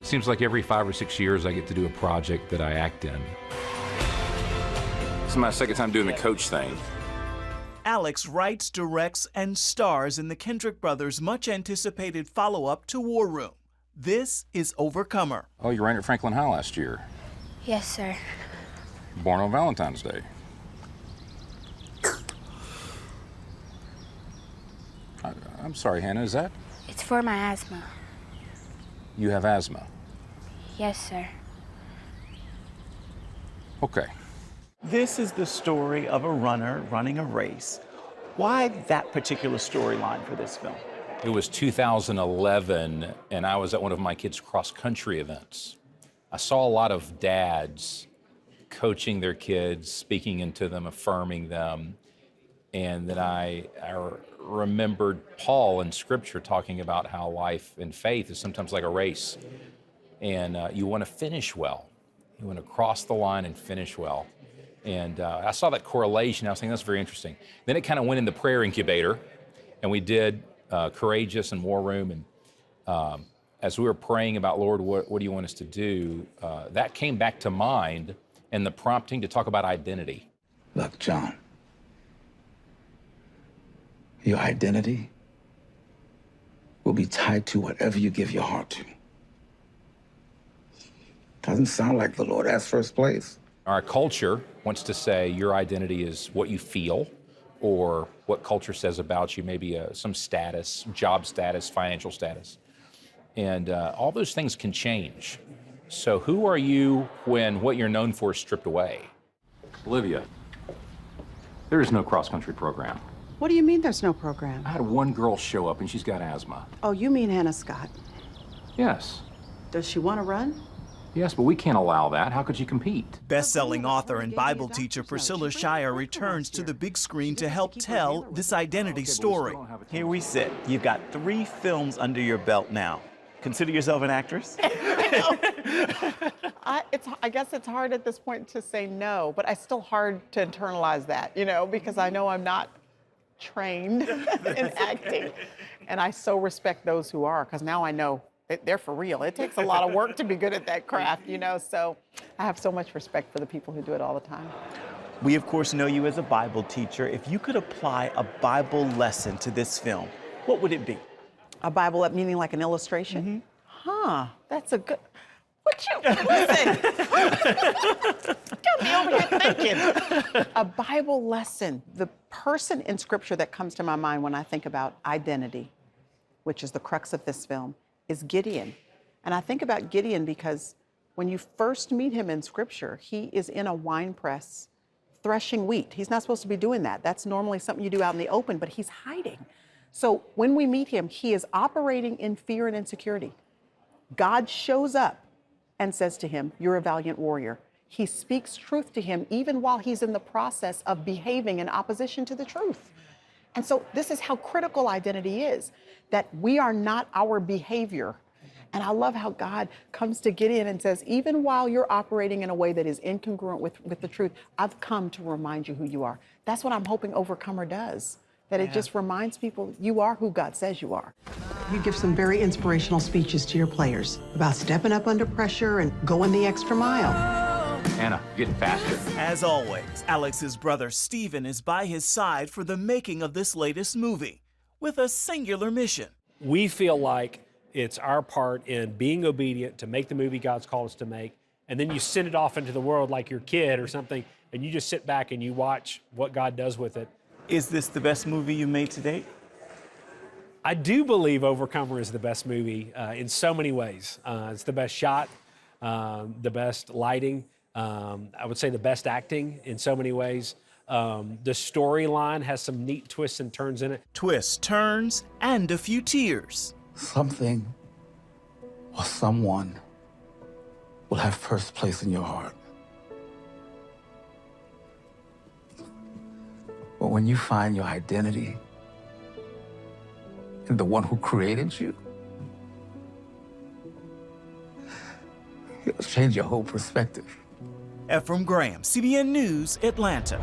It seems like every 5 or 6 years I get to do a project that I act in. This is my second time doing the coach thing. Alex writes, directs, and stars in the Kendrick brothers' much-anticipated follow-up to War Room. This is Overcomer. Oh, you ran at Franklin High last year. Yes, sir. Born on Valentine's Day. I'm sorry, Hannah, is that? It's for my asthma. You have asthma? Yes, sir. Okay. This is the story of a runner running a race. Why that particular storyline for this film? It was 2011, and I was at one of my kids' cross-country events. I saw a lot of dads coaching their kids, speaking into them, affirming them. And then I remembered Paul in Scripture talking about how life and faith is sometimes like a race. And you want to finish well. You want to cross the line and finish well. And I saw that correlation. I was thinking, that's very interesting. Then it kind of went in the prayer incubator, and we did Courageous and War Room. And as we were praying about, Lord, what do you want us to do? That came back to mind, and the prompting to talk about identity. Look, John, your identity will be tied to whatever you give your heart to. Doesn't sound like the Lord has first place. Our culture wants to say your identity is what you feel or what culture says about you, maybe some status, job status, financial status. And all those things can change. So who are you when what you're known for is stripped away? Olivia, there is no cross-country program. What do you mean there's no program? I had one girl show up and she's got asthma. Oh, you mean Hannah Scott. Yes. Does she want to run? Yes, but we can't allow that. How could you compete? Best-selling author and Bible teacher Priscilla Shirer returns to the big screen to help tell this identity story. Here we sit. You've got 3 films under your belt now. Consider yourself an actress? I guess it's hard at this point to say no, but it's still hard to internalize that, you know, because I know I'm not trained in acting. And I so respect those who are, because now I know they're for real. It takes a lot of work to be good at that craft, you know, so I have so much respect for the people who do it all the time. We, of course, know you as a Bible teacher. If you could apply a Bible lesson to this film, what would it be? A Bible, meaning like an illustration? Huh, that's a good... Listen, got me over here thinking. A Bible lesson. The person in Scripture that comes to my mind when I think about identity, which is the crux of this film, is Gideon. And I think about Gideon because when you first meet him in Scripture, he is in a wine press threshing wheat. He's not supposed to be doing that. That's normally something you do out in the open, but he's hiding. So when we meet him, he is operating in fear and insecurity. God shows up and says to him, "You're a valiant warrior." He speaks truth to him even while he's in the process of behaving in opposition to the truth. And so this is how critical identity is, that we are not our behavior. And I love how God comes to Gideon and says, even while you're operating in a way that is incongruent with the truth, I've come to remind you who you are. That's what I'm hoping Overcomer does, that it just reminds people you are who God says you are. You give some very inspirational speeches to your players about stepping up under pressure and going the extra mile. Anna, you're getting faster. As always, Alex's brother Stephen is by his side for the making of this latest movie with a singular mission. We feel like it's our part in being obedient to make the movie God's called us to make, and then you send it off into the world like your kid or something, and you just sit back and you watch what God does with it. Is this the best movie you made to date? I do believe Overcomer is the best movie in so many ways. It's the best shot, the best lighting, I would say the best acting in so many ways. The storyline has some neat twists and turns in it. Twists, turns, and a few tears. Something or someone will have first place in your heart. But when you find your identity in the one who created you, it'll change your whole perspective. Ephraim Graham, CBN News, Atlanta.